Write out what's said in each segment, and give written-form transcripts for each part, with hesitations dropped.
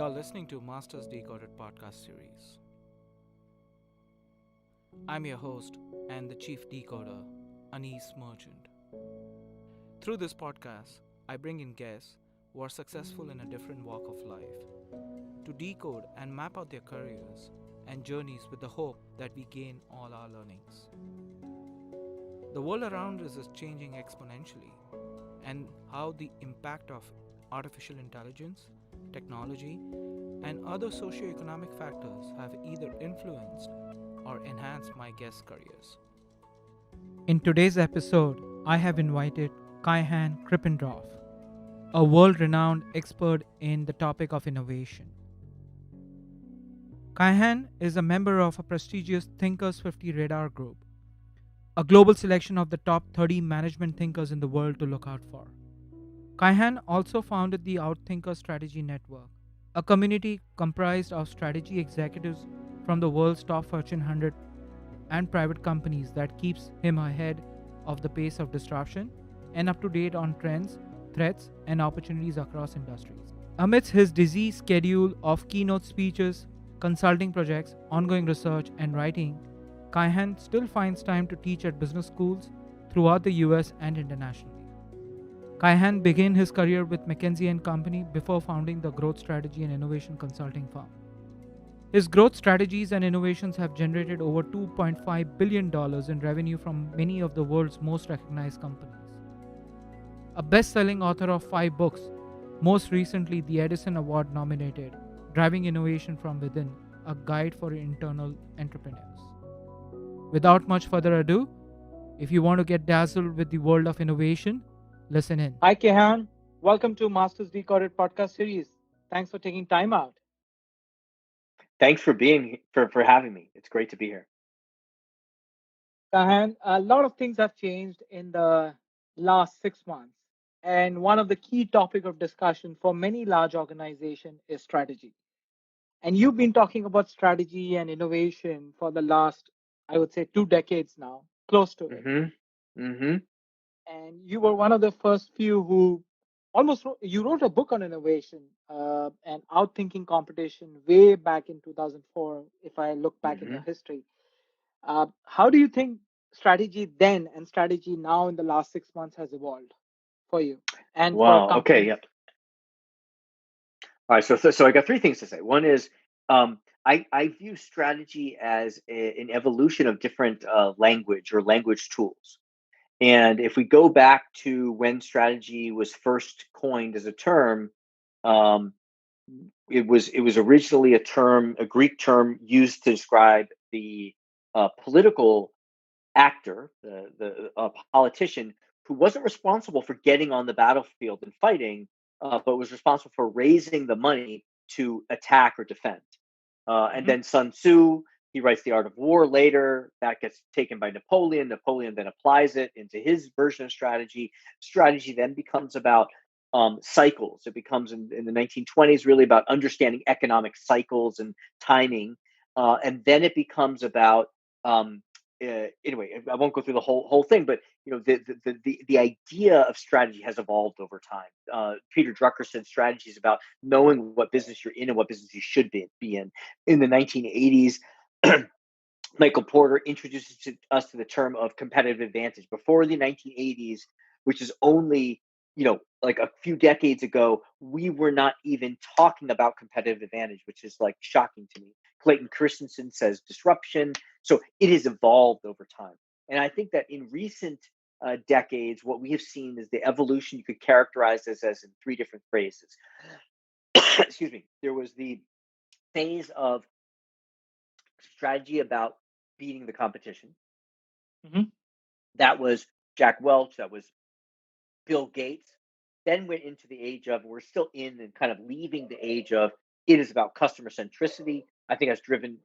You're listening to Masters Decoded podcast series. I'm your host and the chief decoder, Anis Merchant. Through this podcast, I bring in guests who are successful in a different walk of life to decode and map out their careers and journeys with the hope that we gain all our learnings. The world around us is changing exponentially, and how the impact of artificial intelligence, technology, and other socioeconomic factors have either influenced or enhanced my guests' careers. In today's episode, I have invited Kaihan Krippendorff, a world renowned expert in the topic of innovation. Kaihan is a member of a prestigious Thinkers 50 Radar Group, a global selection of the top 30 management thinkers in the world to look out for. Kaihan also founded the Outthinker Strategy Network, a community comprised of strategy executives from the world's top Fortune 100 and private companies that keeps him ahead of the pace of disruption and up to date on trends, threats, and opportunities across industries. Amidst his busy schedule of keynote speeches, consulting projects, ongoing research, and writing, Kaihan still finds time to teach at business schools throughout the US and internationally. Kaihan began his career with McKinsey Company before founding the growth strategy and innovation consulting firm. His growth strategies and innovations have generated over $2.5 billion in revenue from many of the world's most recognized companies. A best-selling author of 5 books, most recently the Edison Award-nominated Driving Innovation from Within, a guide for internal entrepreneurs. Without much further ado, if you want to get dazzled with the world of innovation, listen in. Hi, Kaihan. Welcome to Masters Decoded podcast series. Thanks for taking time out. Thanks for having me. It's great to be here. Kaihan, a lot of things have changed in the last 6 months. And one of the key topic of discussion for many large organizations is strategy. And you've been talking about strategy and innovation for the last, I would say, 2 decades now, close to it. And you were one of the first few who you wrote a book on innovation and outthinking competition way back in 2004, if I look back in your history. How do you think strategy then and strategy now in the last 6 months has evolved for you and for companies? Okay. Yep. All right. So I got 3 things to say. One is I view strategy as an evolution of different language or language tools. And if we go back to when strategy was first coined as a term, it was originally a Greek term used to describe the political actor, the politician who wasn't responsible for getting on the battlefield and fighting, but was responsible for raising the money to attack or defend. And then Sun Tzu, he writes The Art of War later. That gets taken by Napoleon. Napoleon then applies it into his version of strategy. Strategy then becomes about cycles. It becomes in the 1920s really about understanding economic cycles and timing. And then it becomes about anyway, I won't go through the whole thing, but the idea of strategy has evolved over time. Peter Drucker said strategy is about knowing what business you're in and what business you should be in. In the 1980s, Michael Porter introduces us to the term of competitive advantage. Before the 1980s, which is only like a few decades ago, we were not even talking about competitive advantage, which is like shocking to me. Clayton Christensen says disruption. So it has evolved over time. And I think that in recent decades, what we have seen is the evolution you could characterize this as in 3 different phases. Excuse me. There was the phase of strategy about beating the competition. That was Jack Welch. That was Bill Gates. Then went into the age of, we're still in and kind of leaving the age of, it is about customer centricity. I think that's driven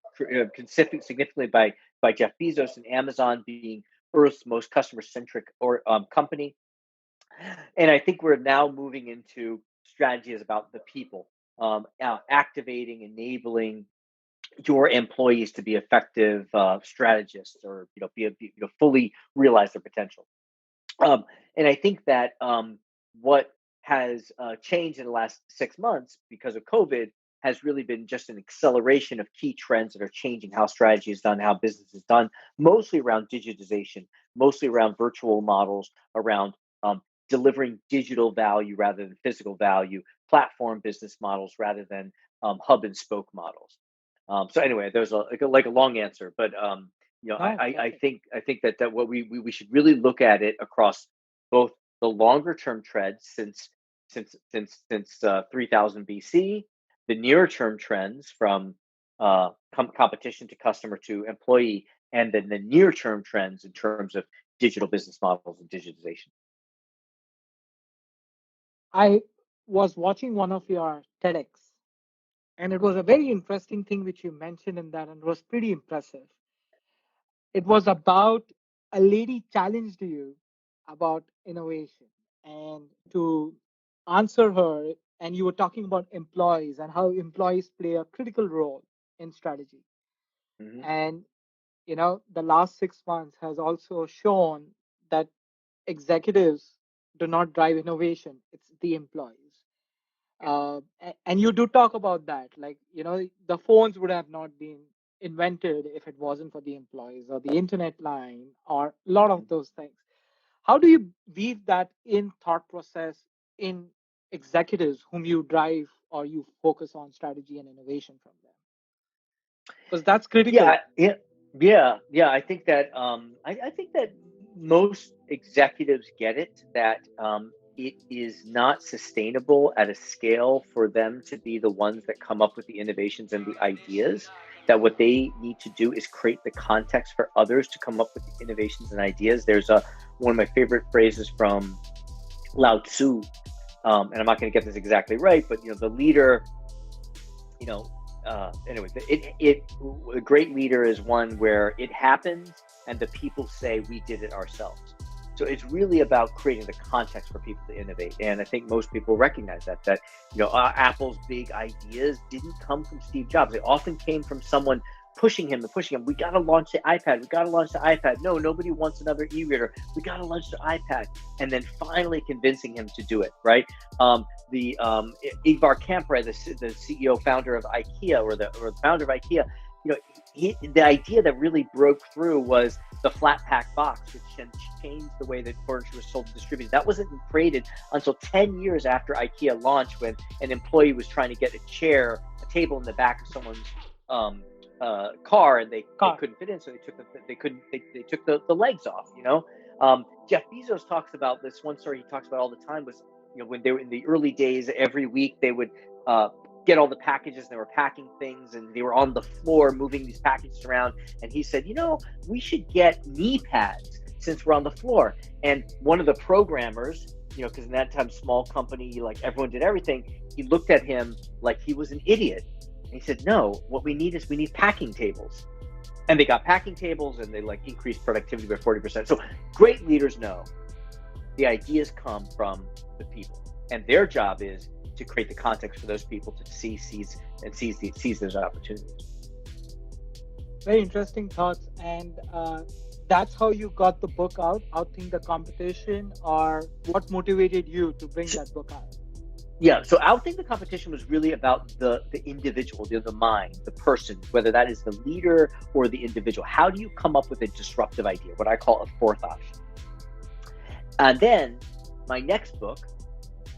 significantly by Jeff Bezos and Amazon being Earth's most customer-centric company. And I think we're now moving into strategy is about the people, activating, enabling your employees to be effective strategists or fully realize their potential. And I think that what has changed in the last 6 months because of COVID has really been just an acceleration of key trends that are changing how strategy is done, how business is done, mostly around digitization, mostly around virtual models, around delivering digital value rather than physical value, platform business models rather than hub and spoke models. So anyway, there's like a long answer, but No, perfect. I think that what we should really look at it across both the longer term trends since 3000 BC, the nearer term trends from competition to customer to employee, and then the near term trends in terms of digital business models and digitization. I was watching one of your TEDx, and it was a very interesting thing which you mentioned in that, and it was pretty impressive. It was about a lady challenged you about innovation, and to answer her, and you were talking about employees and how employees play a critical role in strategy. Hmm. And the last 6 months has also shown that executives do not drive innovation, it's the employees. Yeah. And you do talk about that, like the phones would have not been invented if it wasn't for the employees, or the internet line, or a lot of Mhm. those things. How do you weave that in thought process in executives whom you drive or you focus on strategy and innovation from them, because that's critical. Yeah, yeah. I think that most executives get it that it is not sustainable at a scale for them to be the ones that come up with the innovations and the ideas. That what they need to do is create the context for others to come up with the innovations and ideas. There's a one of my favorite phrases from Lao Tzu, and I'm not going to get this exactly right, but the leader, you know, anyway, a great leader is one where it happens and the people say we did it ourselves. So it's really about creating the context for people to innovate, and I think most people recognize that Apple's big ideas didn't come from Steve Jobs. They often came from someone pushing him and pushing him. We got to launch the iPad. We got to launch the iPad. No, nobody wants another e-reader. We got to launch the iPad, and then finally convincing him to do it. Right. The Ingvar Kamprad, the CEO founder of IKEA, or the founder of IKEA, the idea that really broke through was the flat pack box, which changed the way that furniture was sold and distributed. That wasn't created until 10 years after IKEA launched, when an employee was trying to get a table in the back of someone's car, and they Car. couldn't fit in, so they took the legs off. Jeff Bezos talks about this one story he talks about all the time was when they were in the early days, every week they would get all the packages, and they were packing things, and they were on the floor moving these packages around. And he said, we should get knee pads since we're on the floor. And one of the programmers, because in that time, small company, like everyone did everything, he looked at him like he was an idiot. And he said, no, what we need packing tables. And they got packing tables, and they increased productivity by 40%. So great leaders know the ideas come from the people, and their job is to create the context for those people to seize those opportunities. Very interesting thoughts. And that's how you got the book out, Outthink the Competition, or what motivated you to bring So, that book out? yeah, so I would think the competition was really about the individual, the mind, the person, whether that is the leader or the individual. How do you come up with a disruptive idea, what I call a fourth option? And then my next book,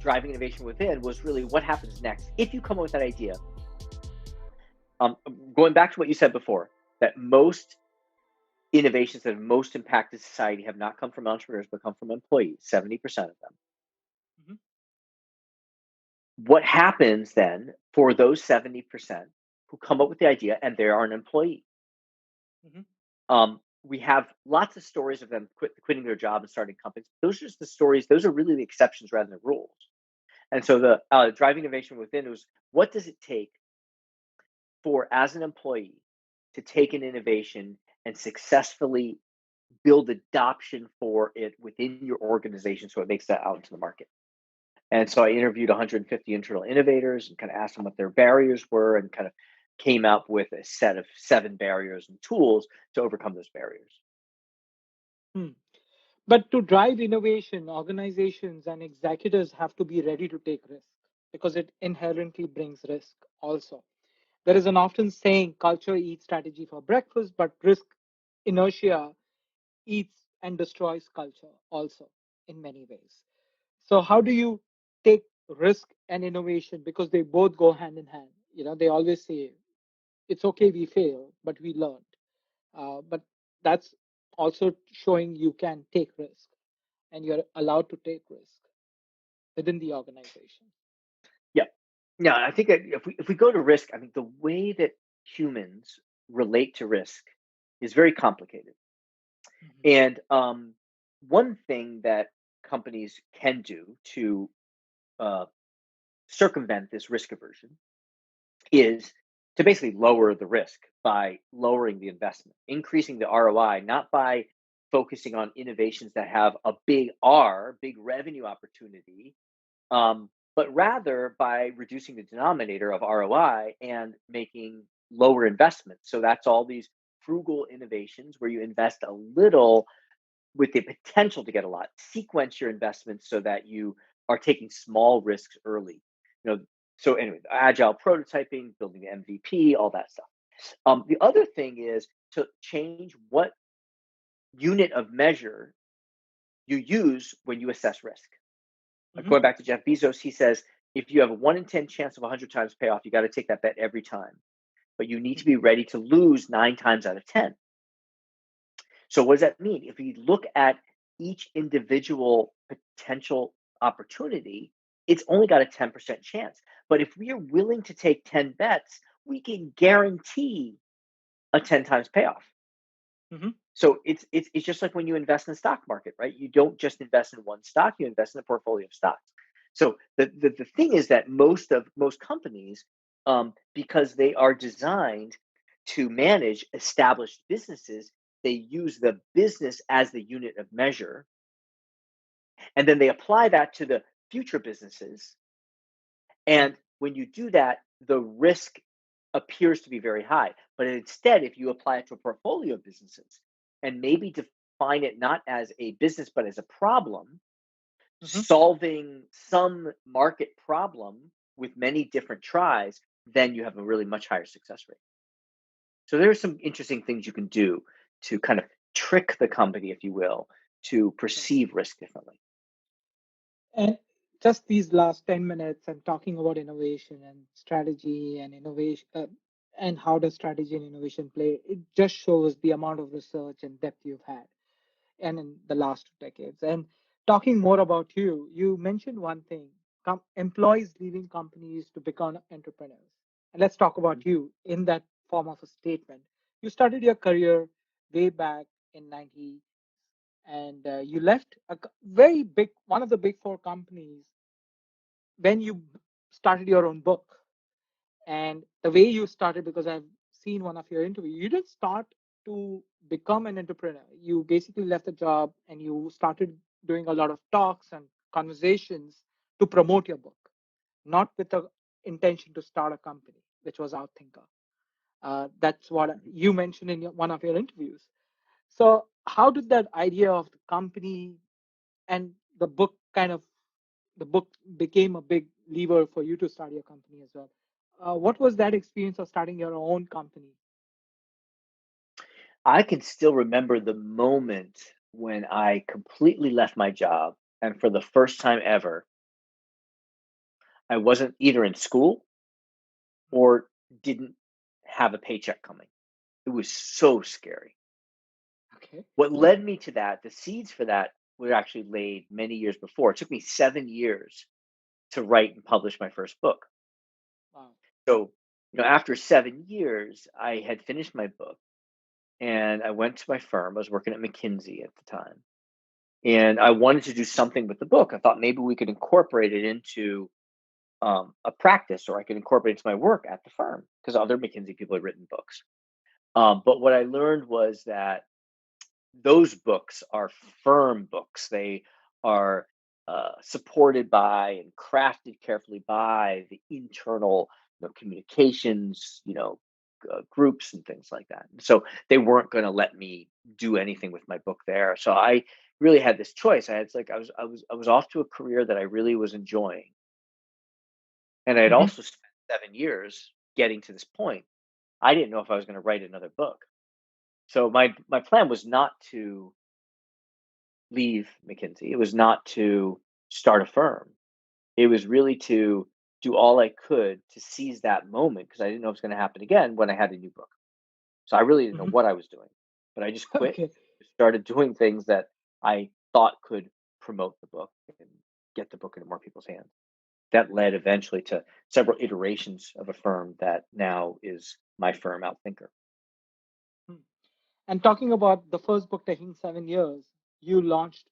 Driving Innovation Within, was really what happens next if you come up with that idea. Going back to what you said before, that most innovations that have most impacted society have not come from entrepreneurs, but come from employees, 70% of them. Mhm. What happens then for those 70% who come up with the idea and they are an employee? Mhm. We have lots of stories of them quitting their job and starting companies. Those are just the stories. Those are really the exceptions rather than the rules. And so the Driving Innovation Within was, what does it take for, as an employee, to take an innovation and successfully build adoption for it within your organization so it makes that out into the market? And so I interviewed 150 internal innovators and kind of asked them what their barriers were, and kind of came up with a set of 7 barriers and tools to overcome those barriers. Hmm. But to drive innovation, organizations and executives have to be ready to take risks. because it inherently brings risk also. There is an often saying culture eats strategy for breakfast, but risk inertia eats and destroys culture also in many ways. So, how do you take risk and innovation because they both go hand in hand? They always say it's okay we fail, but we learned. But that's also showing you can take risk and you're allowed to take risk within the organization. Yeah. Yeah, I think that if we go to risk, I mean, the way that humans relate to risk is very complicated. Mhm. And one thing that companies can do to uh, circumvent this risk aversion is to basically lower the risk by lowering the investment, increasing the ROI, not by focusing on innovations that have a big R, big revenue opportunity, but rather by reducing the denominator of ROI and making lower investments. So that's all these frugal innovations where you invest a little with the potential to get a lot. Sequence your investments so that you are taking small risks early. You know, so anyway, agile prototyping, building the MVP, all that stuff. The other thing is to change what unit of measure you use when you assess risk. Mhm. Going back to Jeff Bezos, he says if you have a 1 in 10 chance of 100 times payoff, you got to take that bet every time. But you need to be Mhm. ready to lose 9 times out of 10. So what does that mean? If we look at each individual potential opportunity, it's only got a 10% chance. But if we are willing to take 10 bets, we can guarantee a 10 times payoff. Mhm. So it's just like when you invest in the stock market, right? You don't just invest in one stock, you invest in a portfolio of stocks. So the thing is that most companies, because they are designed to manage established businesses, they use the business as the unit of measure, and then they apply that to the future businesses. And when you do that, the risk appears to be very high. But instead, if you apply it to a portfolio of businesses and maybe define it not as a business, but as a problem, Mhm. solving some market problem with many different tries, then you have a really much higher success rate. So there are some interesting things you can do to kind of trick the company, if you will, to Right. perceive risk differently. And just these last 10 minutes and talking about innovation and strategy and innovation, and how does strategy and innovation play, it just shows the amount of research and depth you've had and in the last 2 decades. And talking more about you, you mentioned one thing, employees leaving companies to become entrepreneurs. And let's talk about you in that form of a statement. You started your career way back in 90, and you left a very big, one of the big four companies when you started your own book. And the way you started, because I've seen one of your interviews, you didn't start to become an entrepreneur. You basically left the job and you started doing a lot of talks and conversations to promote your book, not with the intention to start a company, which was Outthinker. That's what Mhm. you mentioned in one of your interviews. So, how did that idea of the company and the book the book became a big lever for you to start your company as well? What was that experience of starting your own company? I can still remember the moment when I completely left my job, and for the first time ever, I wasn't either in school or didn't have a paycheck coming. It was so scary. Okay. What led me to that, the seeds for that were actually laid many years before. It took me 7 years to write and publish my first book. Wow. So, after 7 years, I had finished my book and I went to my firm. I was working at McKinsey at the time. And I wanted to do something with the book. I thought maybe we could incorporate it into a practice, or I could incorporate it into my work at the firm because other McKinsey people had written books. But what I learned was that those books are firm books. They are supported by and crafted carefully by the internal communications, groups and things like that. So they weren't going to let me do anything with my book there. So I really had this choice. I was off to a career that I really was enjoying, And I had Hmm. also spent 7 years getting to this point. I didn't know if I was going to write another book. So my plan was not to leave McKinsey. It was not to start a firm. It was really to do all I could to seize that moment because I didn't know it was going to happen again when I had a new book. So I really didn't know Hmm. what I was doing, but I just quit, Okay. started doing things that I thought could promote the book and get the book into more people's hands. That led eventually to several iterations of a firm that now is my firm, Outthinker. Hmm. And talking about the first book taking 7 years, you launched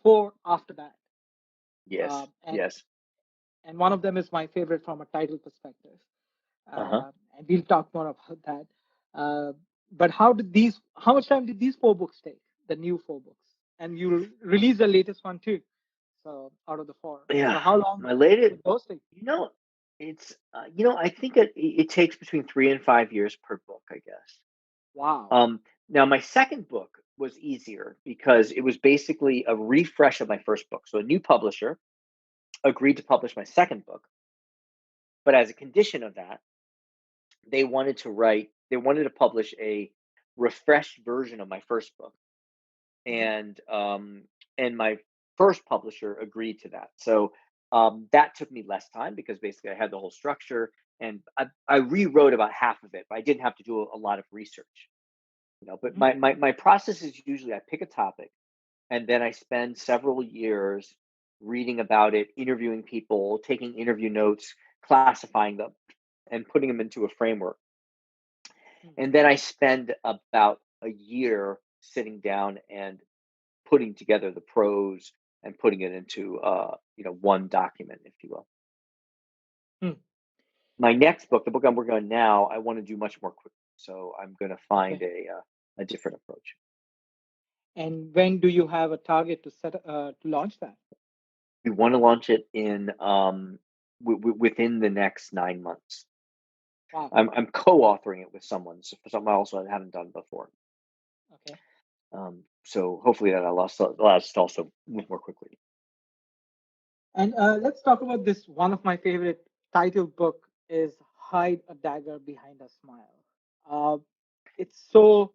four after that. Yes, And yes. one of them is my favorite from a title perspective. Uh huh. And we'll talk more about that. Uh, but how much time did these four books take? The new four books, and you released the latest one too. So out of the four, Yeah, so how long my latest. did those take? You know, I think it takes between 3 and 5 years per book, I guess. Wow. Now my second book was easier because it was basically a refresh of my first book. So a new publisher agreed to publish my second book, but as a condition of that, they wanted to publish a refreshed version of my first book, Hmm. and my first publisher agreed to that. So that took me less time because basically I had the whole structure, and I rewrote about half of it, but I didn't have to do a lot of research. But Hmm. my process is usually I pick a topic and then I spend several years reading about it, interviewing people, taking interview notes, classifying them, and putting them into a framework. Hmm. And then I spend about a year sitting down and putting together the prose and putting it into one document, if you will. Hmm. My next book, the book I'm working on now, I want to do much more quickly. So I'm going to find Okay. a different approach. And when do you have a target to launch that? We want to launch it in within the next 9 months. Wow. I'm co-authoring it with someone, so for something else I haven't done before. Okay. So hopefully that allows us to also move more quickly. And let's talk about this. One of my favorite title book is "Hide a Dagger Behind a Smile." Uh, it's so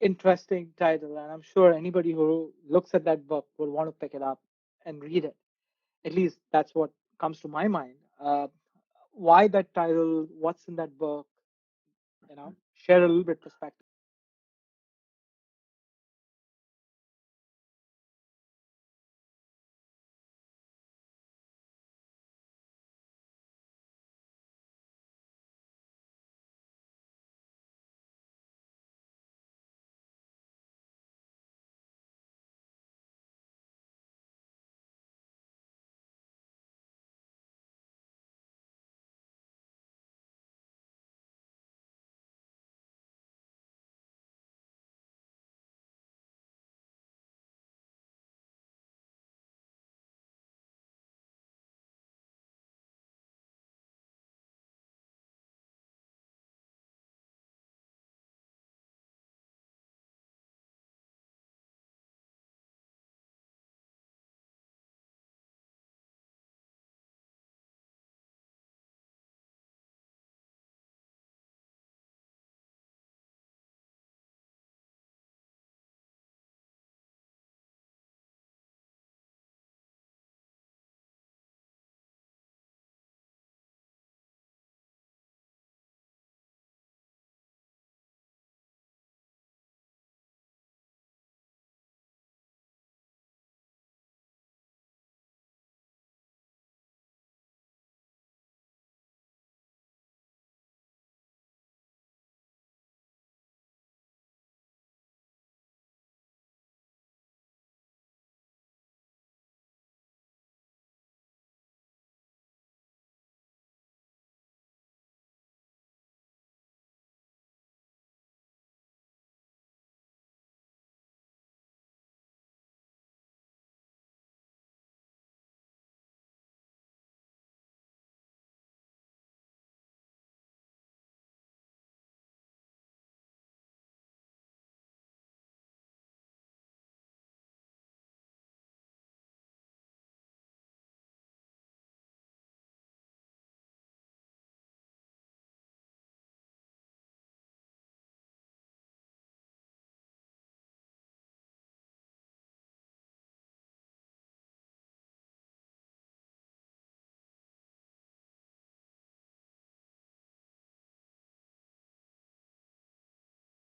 interesting title, and I'm sure anybody who looks at that book would want to pick it up and read it. At least that's what comes to my mind. Why that title? What's in that book? Share a little bit perspective.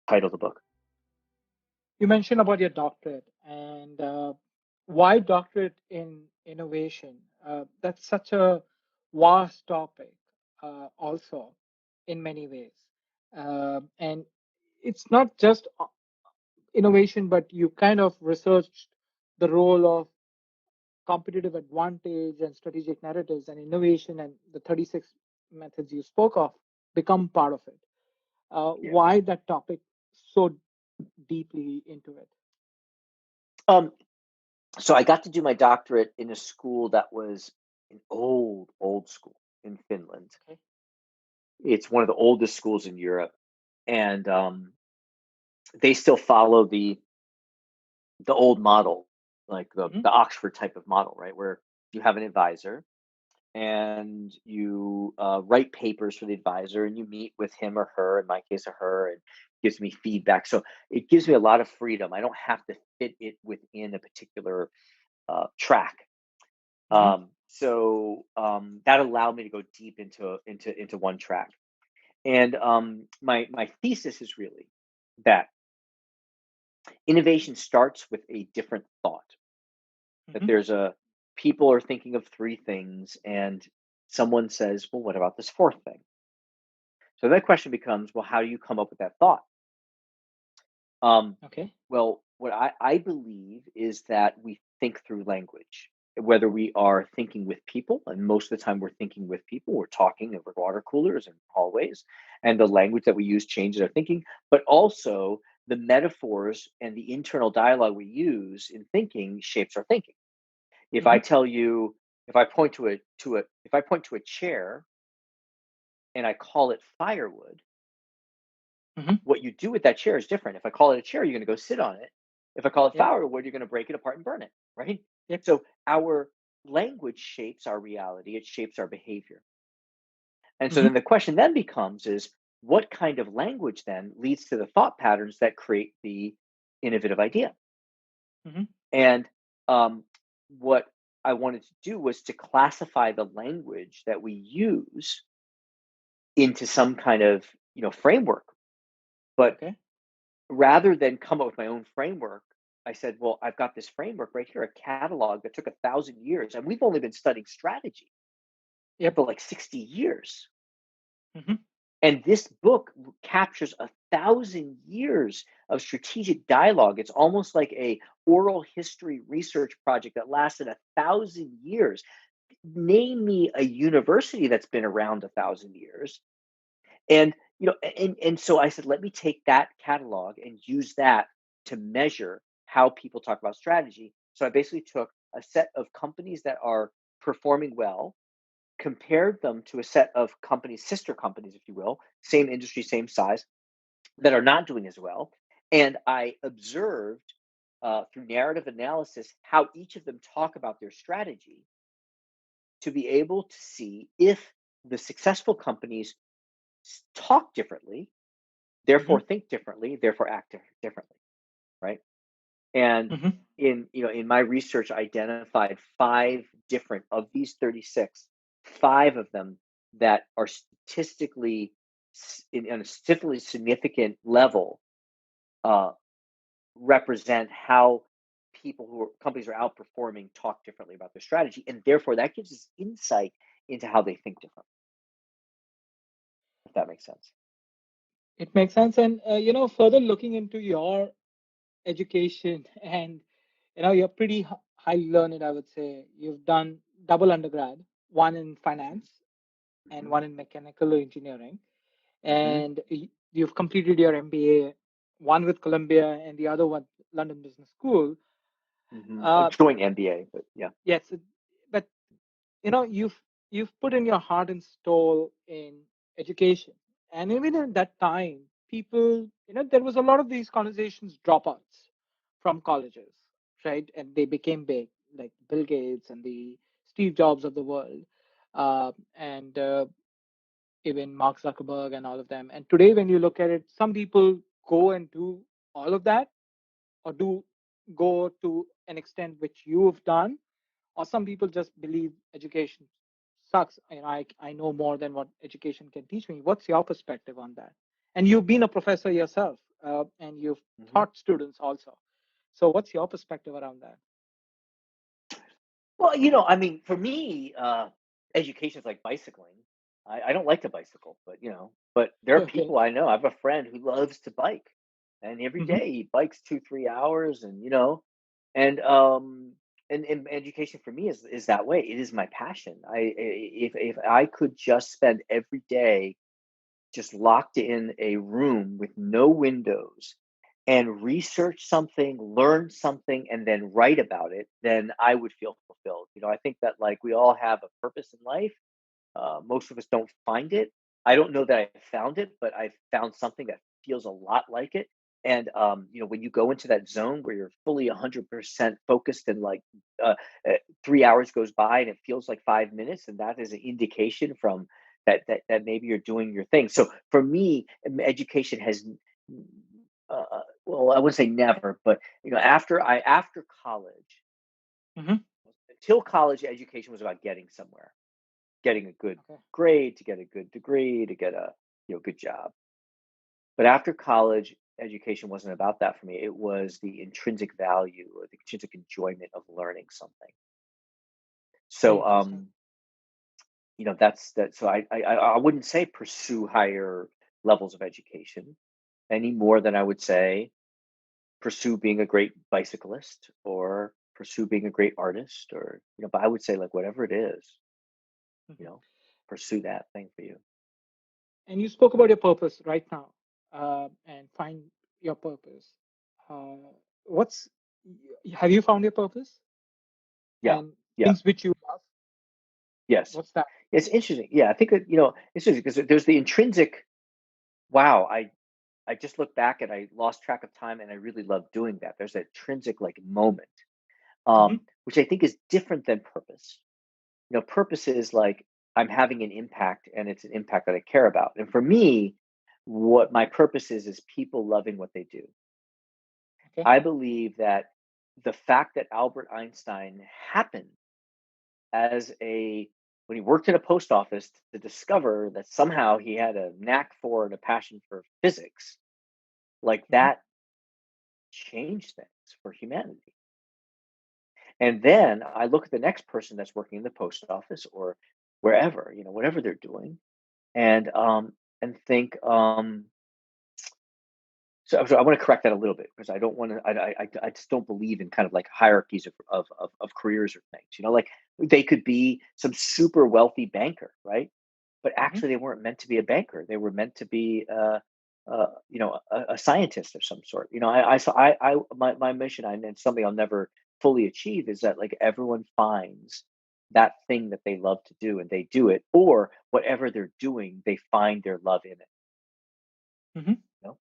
title of the book. You mentioned about your doctorate and why doctorate in innovation. That's such a vast topic, also in many ways, and it's not just innovation, but you kind of researched the role of competitive advantage and strategic narratives and innovation, and the 36 methods you spoke of become part of it. Yeah. Why that topic so deeply into it? Um, so I got to do my doctorate in a school that was an old school in Finland. Okay. It's one of the oldest schools in Europe, and they still follow the old model, like Hmm. the Oxford type of model, right? Where you have an advisor and you write papers for the advisor and you meet with him or her, in my case, a her, and gives me feedback. So it gives me a lot of freedom. I don't have to fit it within a particular track. Hmm. That allowed me to go deep into one track. And my thesis is really that innovation starts with a different thought. That Hmm. there's a people are thinking of three things, and someone says, "Well, what about this fourth thing?" So that question becomes, well, how do you come up with that thought? Um, Okay. well, what I believe is that we think through language, whether we are thinking with people, and most of the time we're thinking with people, we're talking over water coolers and hallways, and the language that we use changes our thinking, but also the metaphors and the internal dialogue we use in thinking shapes our thinking. If I Hmm. tell you, if I point to if I point to a chair and I call it firewood, Hmm. what you do with that chair is different. If I call it a chair, you're going to go sit on it. If I call it Yep. firewood, you're going to break it apart and burn it, right? Yep. So our language shapes our reality, it shapes our behavior. And so Hmm. then the question then becomes is what kind of language then leads to the thought patterns that create the innovative idea? Hmm. And what I wanted to do was to classify the language that we use into some kind of framework. But Okay. rather than come up with my own framework, I said, well, I've got this framework right here, a catalog that took 1,000 years, and we've only been studying strategy Yep. for like 60 years. Hmm. And this book captures 1,000 years of strategic dialogue. It's almost like a oral history research project that lasted 1,000 years. Name me a university that's been around 1,000 years. And so I said, let me take that catalog and use that to measure how people talk about strategy. So I basically took a set of companies that are performing well, compared them to a set of companies, sister companies, if you will, same industry, same size, that are not doing as well. And I observed through narrative analysis how each of them talk about their strategy to be able to see if the successful companies talk differently, Hmm. therefore think differently, therefore act differently, right? And Hmm. in my research, I identified five different of these 36, five of them that are statistically in a statistically significant level uh, represent how people who are companies are outperforming talk differently about their strategy, and therefore that gives us insight into how they think differently. If that makes sense. It makes sense. And further looking into your education, and you're pretty highly learned, I would say. You've done double undergrad, one in finance and Hmm. one in mechanical engineering, Hmm. and you've completed your MBA, one with Columbia and the other one London Business School. A Uh, joint MBA, but yeah. yes, but you've put in your heart and soul in education, and even in that time, people, there was a lot of these conversations dropouts from colleges, right? And they became big, like Bill Gates and the Steve Jobs of the world, and even Mark Zuckerberg and all of them. And today, when you look at it, some people go and do all of that, or do go to an extent which you've done, or some people just believe education sucks and I know more than what education can teach me. What's your perspective on that? And you've been a professor yourself, and you've Mhm. taught students also. So, what's your perspective around that? Well, I mean, for me, education is like bicycling. I don't like to bicycle, but there are Okay. people I know. I have a friend who loves to bike, and every Hmm. day he bikes 2, 3 hours, and and education for me is that way. It is my passion. If I could just spend every day just locked in a room with no windows and research something, learn something, and then write about it, then I would feel fulfilled. I think that like we all have a purpose in life. Most of us don't find it. I don't know that I found it, but I found something that feels a lot like it. And when you go into that zone where you're fully 100% focused and like uh, 3 hours goes by and it feels like 5 minutes, and that is an indication from that maybe you're doing your thing. So for me, education has, well, I wouldn't say never, but after college, Hmm. until college, education was about getting somewhere, getting a good Okay. grade, to get a good degree, to get a good job. But after college, education wasn't about that for me. It was the intrinsic value or the intrinsic enjoyment of learning something. Very So, interesting. that's that. So I wouldn't say pursue higher levels of education any more than I would say pursue being a great bicyclist or pursue being a great artist, or but I would say like whatever it is, you Mhm. know, pursue that thing for you. And you spoke about your purpose right now, and find your purpose. Uh, what's have you found your purpose Yeah. and Yeah. things which you love? Yes. What's that? It's interesting. Yeah, I think that, it's interesting because there's the intrinsic, wow, I just look back and I lost track of time and I really love doing that. There's that intrinsic like moment, Hmm. which I think is different than purpose. Purpose is like I'm having an impact and it's an impact that I care about. And for me, what my purpose is people loving what they do. Okay. I believe that the fact that Albert Einstein happened as a when he worked at a post office to discover that somehow he had a knack for and a passion for physics, like Hmm. that changed things for humanity. And then I look at the next person that's working in the post office or wherever, whatever they're doing, and think, so I want to correct that a little bit because I don't want to. I just don't believe in kind of like hierarchies of careers or things. Like they could be some super wealthy banker, right? But Hmm. actually, they weren't meant to be a banker. They were meant to be, a scientist of some sort. My mission, and it's something I'll never fully achieve, is that like everyone finds that thing that they love to do and they do it, or whatever they're doing, they find their love in it. Hmm. You know?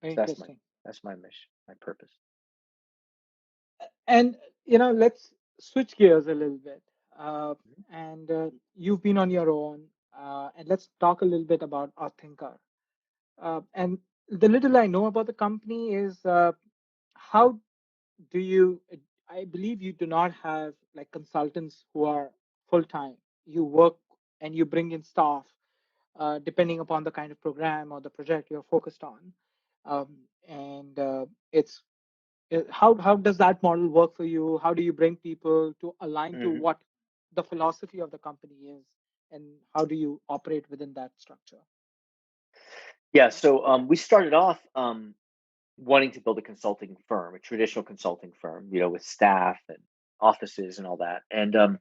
Very So interesting. that's my mission, my purpose. And let's switch gears a little bit. Uh, and you've been on your own, and let's talk a little bit about Outthinker. And the little I know about the company is how do you? I believe you do not have like consultants who are full time. You work and you bring in staff depending upon the kind of program or the project you're focused on. And it's how does that model work for you? How do you bring people to align to Mhm. what the philosophy of the company is, and how do you operate within that structure? Yeah, so, we started off, wanting to build a consulting firm, a traditional consulting firm, with staff and offices and all that, and,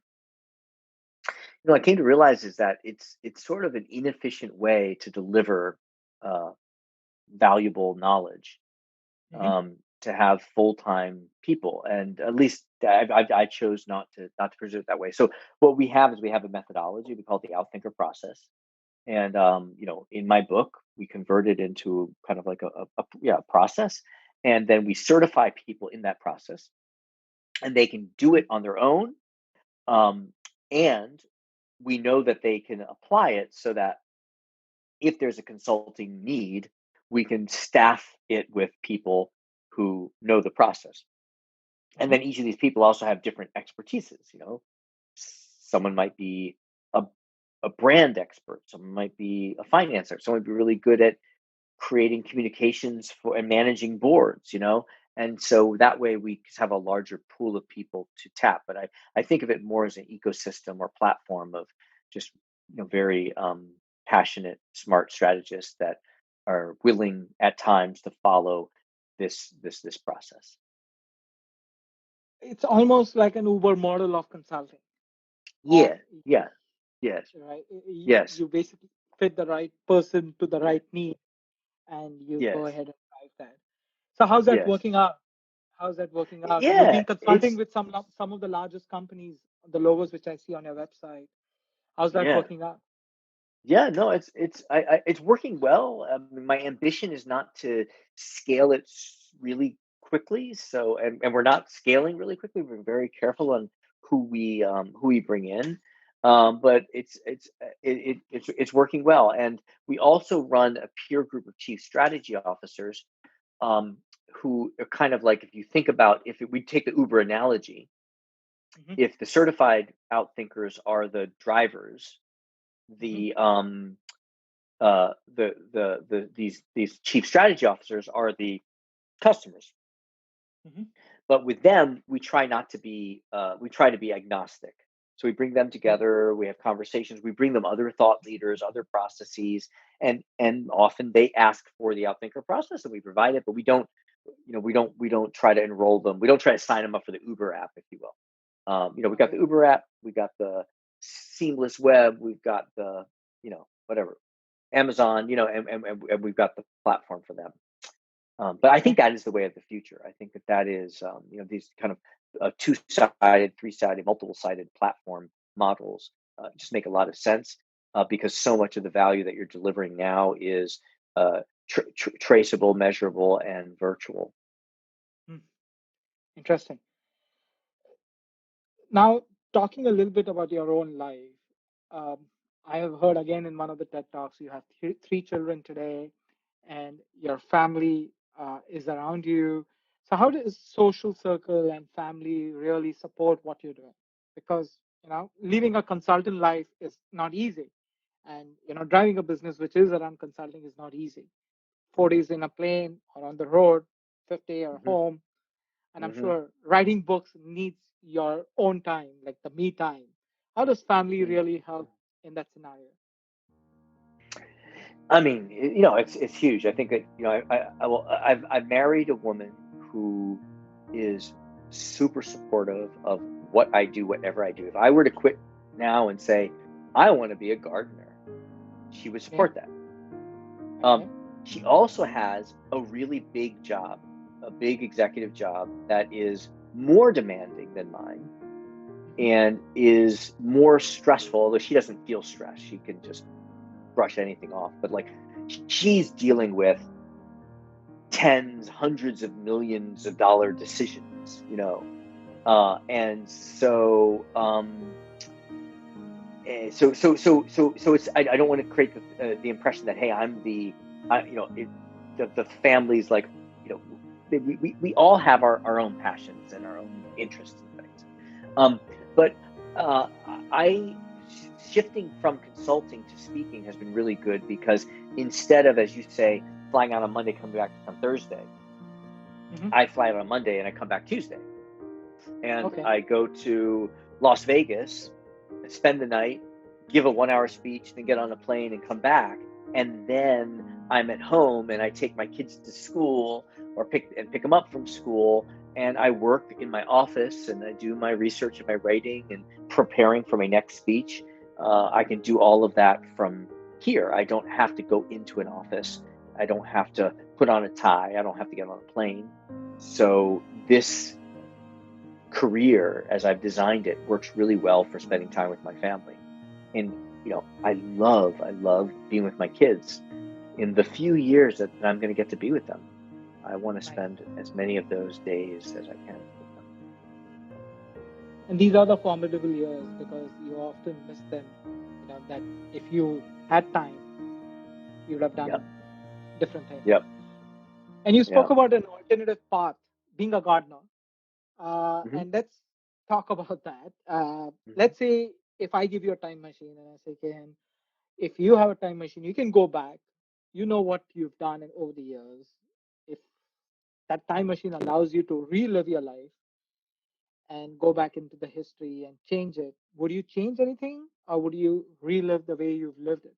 I came to realize is that it's sort of an inefficient way to deliver, uh, valuable knowledge, Hmm. to have full-time people, and at least I chose not to pursue it that way. So, what we have is we have a methodology, we call it the Outthinker process. And in my book, we convert it into kind of like a process, and then we certify people in that process, and they can do it on their own. Um, and we know that they can apply it so that if there's a consulting need, we can staff it with people who know the process. And Hmm. then each of these people also have different expertises. Someone might be a a brand expert, someone might be a finance expert, someone might be really good at creating communications for and managing boards, and so that way we have a larger pool of people to tap. But I think of it more as an ecosystem or platform of just very passionate, smart strategists that are willing at times to follow this process. It's almost like an Uber model of consulting, or Yeah, yeah, yes, right? yes, You basically fit the right person to the right need, and you go yes, ahead and drive that. So how's that yes, working out? How's that working out? You've yeah. been consulting It's with some of the largest companies, the logos which I see on your website. How's that yeah. working out? Yeah, no, it's working well. My ambition is not to scale it really quickly. So, and we're not scaling really quickly. We're very careful on who we bring in. But it's working well. And we also run a peer group of chief strategy officers, um, who are kind of like, if you think about, we take the Uber analogy, Hmm. if the certified outthinkers are the drivers, Hmm. the these chief strategy officers are the customers. Hmm. But with them, we try to be agnostic. So we bring them Okay. together, we have conversations, we bring them other thought leaders, other processes, and often they ask for the outthinker process and we provide it, but we don't try to enroll them, we don't try to sign them up for the Uber app, if you will. We got Okay. the Uber app, we got the seamless web, we've got the whatever Amazon, and we've got the platform for them. But I Okay. think that is the way of the future. I think that is, these kind of two-sided, three-sided, multiple-sided platform models just make a lot of sense, because so much of the value that you're delivering now is traceable, measurable, and virtual. Hmm. Interesting. Now, talking a little bit about your own life, um, I have heard again in one of the TED Talks you have three children today, and your family is around you. So, how does social circle and family really support what you're doing? Because living a consultant life is not easy, and driving a business which is around consulting is not easy. 4 days in a plane or on the road, 50 or Hmm. home, and I'm Hmm. sure writing books needs your own time, like the me time. How does family really help in that scenario? I mean, it's huge. I think that I've married a woman who is super supportive of what I do, whatever I do. If I were to quit now and say I want to be a gardener, she would Okay. support that. Okay. She also has a really big job, a big executive job that is more demanding than mine Hmm. and is more stressful. Although she doesn't feel stress, she can just brush anything off. But like, she's dealing with tens, hundreds of millions of dollar decisions, and so it's, I don't want to create the impression that, hey, I'm the family's like, we all have our own passions and our own interests and things. But uh, I shifting from consulting to speaking has been really good, because instead of, as you say, flying out on Monday, coming back on Thursday, Hmm. I fly out on Monday and I come back Tuesday, and Okay. I go to Las Vegas, spend the night, give a 1 hour speech, then get on a plane and come back. And then I'm at home and I take my kids to school or pick them up from school. And I work in my office and I do my research and my writing and preparing for my next speech. I can do all of that from here. I don't have to go into an office. I don't have to put on a tie. I don't have to get on a plane. So this career, as I've designed it, works really well for spending time with my family. And I love being with my kids. In the few years that I'm going to get to be with them, I want to Nice. spend as many of those days as I can with them. And these are the formidable years because you often miss them. That if you had time, you would have Yep, done different things. yep, And you spoke yep. about an alternative path, being a gardener. Hmm. And let's talk about that. Hmm. Let's say if I give you a time machine and I say, Kaihan, if you have a time machine, you can go back. You know what you've done over the years. If that time machine allows you to relive your life and go back into the history and change it, would you change anything or would you relive the way you've lived it?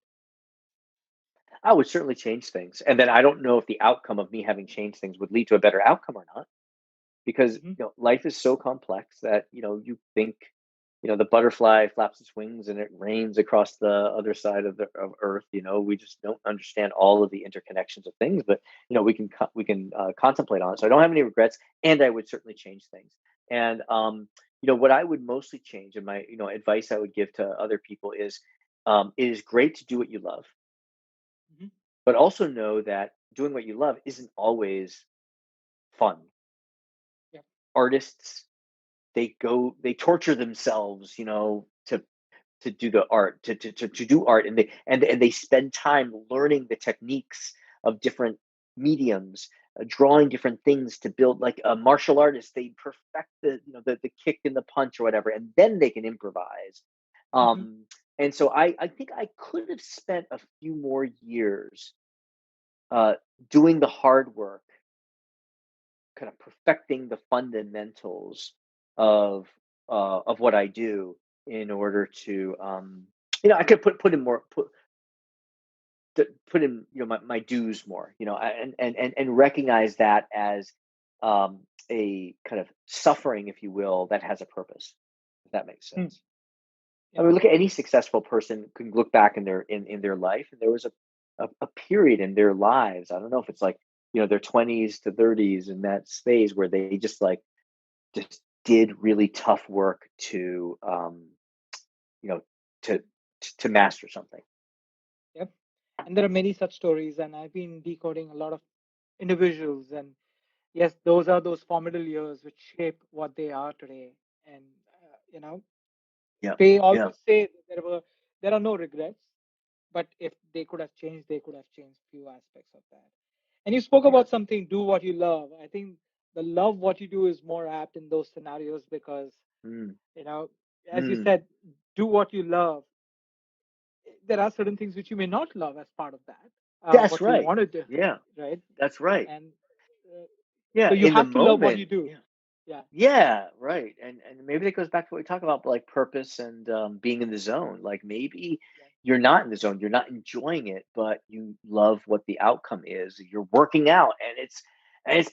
I would certainly change things. And then I don't know if the outcome of me having changed things would lead to a better outcome or not, because Mm-hmm. life is so complex that you think the butterfly flaps its wings and it rains across the other side of Earth. We just don't understand all of the interconnections of things, but we can contemplate on it. So I don't have any regrets, and I would certainly change things. And what I would mostly change, and my advice I would give to other people is, it is great to do what you love, Mm-hmm. but also know that doing what you love isn't always fun. Yeah. Artists, they torture themselves, to do the art, to do art, and they spend time learning the techniques of different mediums, drawing different things to build. Like a martial artist, they perfect the kick and the punch or whatever, and then they can improvise. Mm-hmm. um and so I think I could have spent a few more years uh doing the hard work, kind of perfecting the fundamentals of of what I do, in order to I could put in my dues more, and recognize that as a kind of suffering, if you will, that has a purpose, if that makes Hmm. sense. I Yeah. mean, look at any successful person, can look back in their life, and there was a period in their lives. I don't know if it's like their 20s to 30s, in that space where they just did really tough work to you know to to master something. Yep. And there are many such stories, and I've been decoding a lot of individuals. And yes, those are those formidable years which shape what they are today. And you know, Yeah, they yeah, always say that there are no regrets, but if they could have changed, they could have changed few aspects of that. And you spoke yeah. about something, do what you love. I think the love what you do is more apt in those scenarios because Mm, you know, as you mm. said, do what you love. There are certain things which you may not love as part of that, That's what you right. wanted to, Yeah, right? that's right. And uh, Yeah, so you in the have to love what moment. you do. Yeah. Yeah. Yeah, right. And maybe that goes back to what we talk about, like purpose and being in the zone. Like maybe Yeah. you're not in the zone, you're not enjoying it, but you love what the outcome is. You're working out, and it's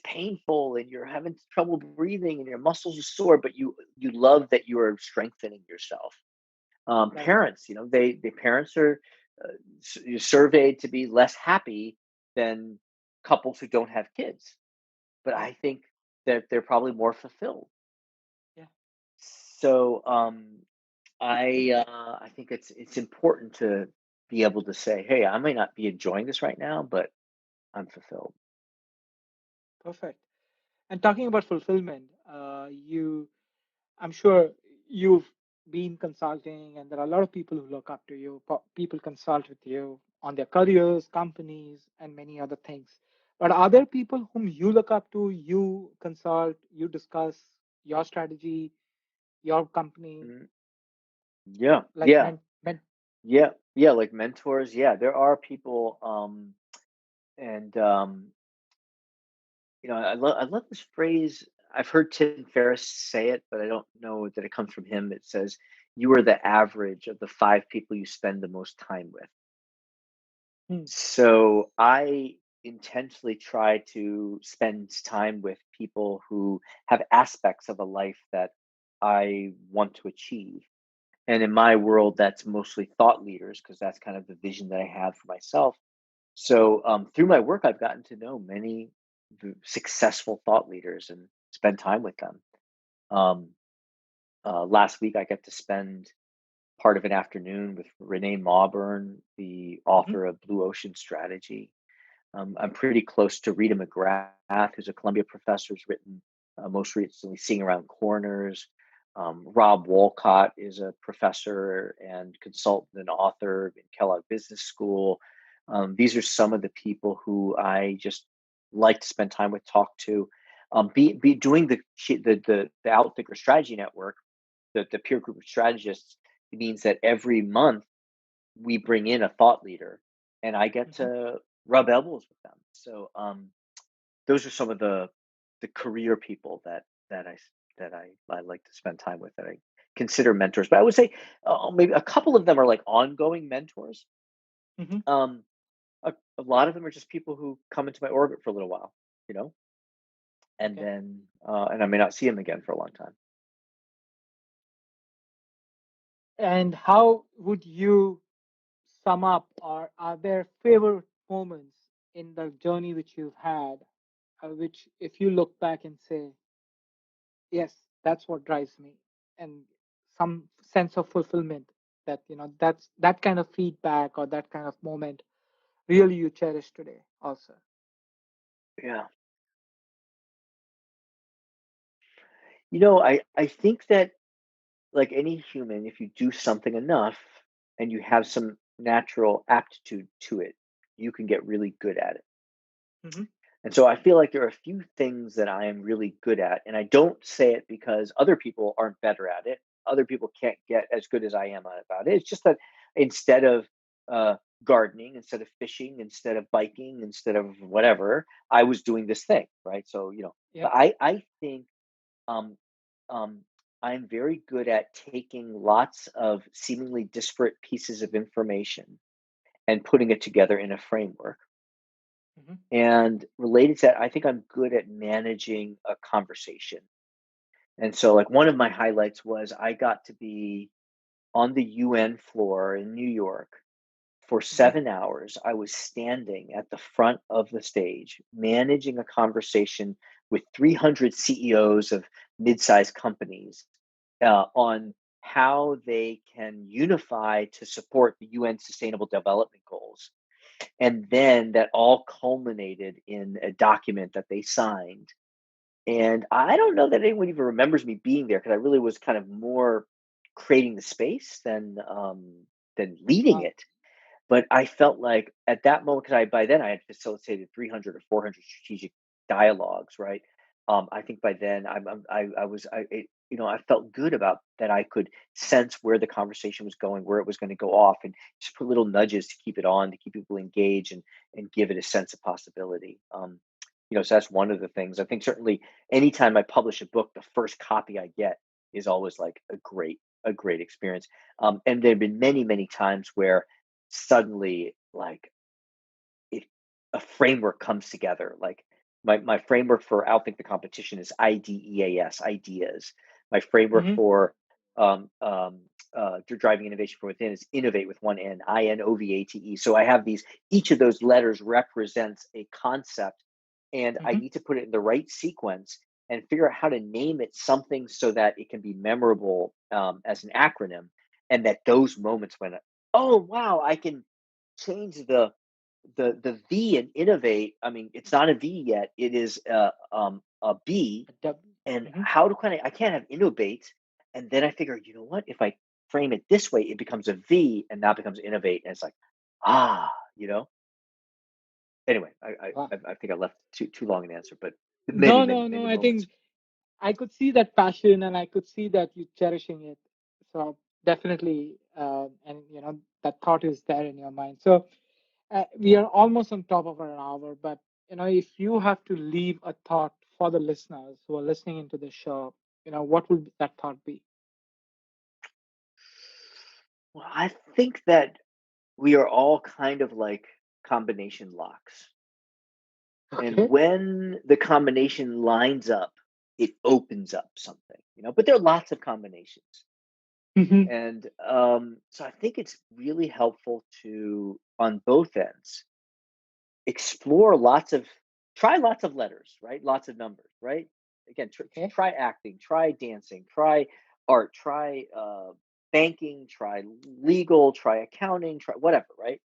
painful, and you're having trouble breathing, and your muscles are sore, but you love that you are strengthening yourself. Right. Parents, the parents are surveyed to be less happy than couples who don't have kids, but Yeah. I think that they're probably more fulfilled. Yeah. So I think it's important to be able to say, hey, I may not be enjoying this right now, but I'm fulfilled. Perfect. And talking about fulfillment, I'm sure you've been consulting, and there are a lot of people who look up to you. People consult with you on their careers, companies, and many other things. But are there people whom you look up to, you consult, you discuss your strategy, your company, Mm, yeah, like yeah, yeah, yeah. Like mentors. Yeah, there are people. And I love this phrase. I've heard Tim Ferriss say it, but I don't know that it comes from him. It says, "You are the average of the five people you spend the most time with." Hmm, So I intentionally try to spend time with people who have aspects of a life that I want to achieve. And in my world, that's mostly thought leaders, because that's kind of the vision that I have for myself. So through my work, I've gotten to know many successful thought leaders and spend time with them. Um, Last week, I got to spend part of an afternoon with Renee Mauburn, the mhm, author of Blue Ocean Strategy. I'm pretty close to Rita McGrath, who's a Columbia professor, who's written most recently Seeing Around Corners. Rob Wolcott is a professor and consultant and author in Kellogg Business School. These are some of the people who I just like to spend time with, talk to. Be doing the Outthinker Strategy Network, the peer group of strategists. means that every month we bring in a thought leader, and I get Mhm. to rub elbows with them. So those are some of the career people that I like to spend time with, that I consider mentors. But I would say maybe a couple of them are like ongoing mentors. Mhm. Um, a lot of them are just people who come into my orbit for a little while, you know, and Okay. then and I may not see them again for a long time. And how would you sum up, or are there favorite moments in the journey which you've had, which if you look back and say, yes, that's what drives me, and some sense of fulfillment, that that's that kind of feedback or that kind of moment really you cherish today also? Yeah, I think that, like any human, if you do something enough and you have some natural aptitude to it, you can get really good at it. Hmm. And so I feel like there are a few things that I am really good at. And I don't say it because other people aren't better at it. Other people can't get as good as I am about it. It's just that instead of gardening, instead of fishing, instead of biking, instead of whatever, I was doing this thing, right? So, Yep. but I think um, um, I'm very good at taking lots of seemingly disparate pieces of information and putting it together in a framework. Hmm. And related to that, I think I'm good at managing a conversation. And so, like, one of my highlights was I got to be on the UN floor in New York for Hmm. 7 hours. I was standing at the front of the stage, managing a conversation with 300 CEOs of mid-sized companies on how they can unify to support the UN Sustainable Development Goals. And then that all culminated in a document that they signed. And I don't know that anyone even remembers me being there, because I really was kind of more creating the space than leading Wow. it. But I felt like at that moment, because by then I had facilitated 300 or 400 strategic dialogues, right? I think by then I was I it, I felt good about that. I could sense where the conversation was going, where it was going to go off, and just put little nudges to keep it on, to keep people engaged, and give it a sense of possibility. So that's one of the things. I think certainly anytime I publish a book, the first copy I get is always like a great experience. And there have been many, many times where suddenly, like, it a framework comes together. Like, my framework for Outthink the competition is IDEAS, ideas. My framework Hmm. for driving innovation from within is innovate with one N, INOVATE. So I have these, each of those letters represents a concept, and I Hmm. need to put it in the right sequence and figure out how to name it something so that it can be memorable as an acronym. And that those moments when, oh wow, I can change the V in innovate. I mean, it's not a V yet. It is a B. And Hmm. how do I can't have innovate. And then I figure, you know what? If I frame it this way, it becomes a V, and that becomes innovate. And it's like, ah, you know. Anyway, I Wow. I, I think I left too long an answer, but many, No, many, no, no. many I moments. think I could see that passion, and I could see that you cherishing it. So definitely, and that thought is there in your mind. So we are almost on top of an hour, but if you have to leave a thought for the listeners who are listening into the show, what would that thought be? Well, I think that we are all kind of like combination locks. And Okay. when the combination lines up, it opens up something. But there are lots of combinations. Hmm. And so I think it's really helpful to, on both ends, explore try lots of letters, right? Lots of numbers, right? Again, Okay. try acting, try dancing, try art, try banking, try legal, try accounting, try whatever, right?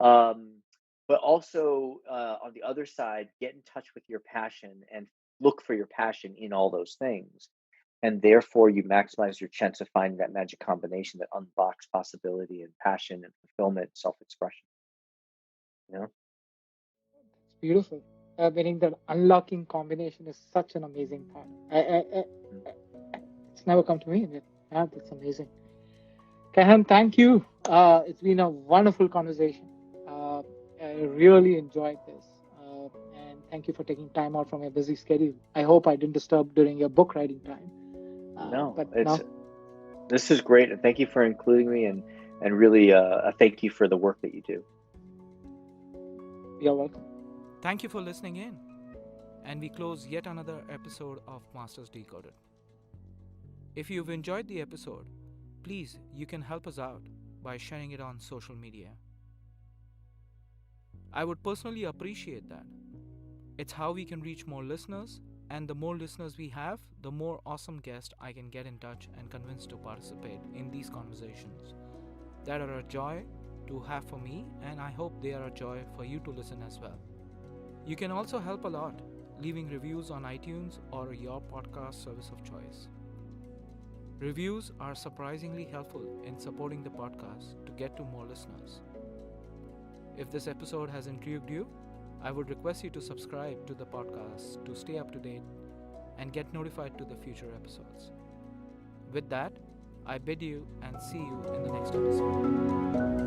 Um, but also on the other side, get in touch with your passion and look for your passion in all those things. And therefore, you maximize your chance of finding that magic combination that unlocks possibility and passion and fulfillment, self-expression. You know? It's beautiful. Meaning that unlocking combination is such an amazing thought. Mm. It's never come to me. But, yeah, that's amazing. Kaihan, thank you. It's been a wonderful conversation. Uh, I really enjoyed this. And thank you for taking time out from your busy schedule. I hope I didn't disturb during your book writing time. No, But it's no, this is great, and thank you for including me, and really a thank you for the work that you do. you're welcome. Thank you for listening in. And we close yet another episode of Masters Decoded. If you've enjoyed the episode, please, you can help us out by sharing it on social media. I would personally appreciate that. It's how we can reach more listeners, and the more listeners we have, the more awesome guests I can get in touch and convince to participate in these conversations that are a joy to have for me, and I hope they are a joy for you to listen as well. You can also help a lot leaving reviews on iTunes or your podcast service of choice. Reviews are surprisingly helpful in supporting the podcast to get to more listeners. If this episode has intrigued you, I would request you to subscribe to the podcast to stay up to date and get notified to the future episodes. With that, I bid you and see you in the next episode.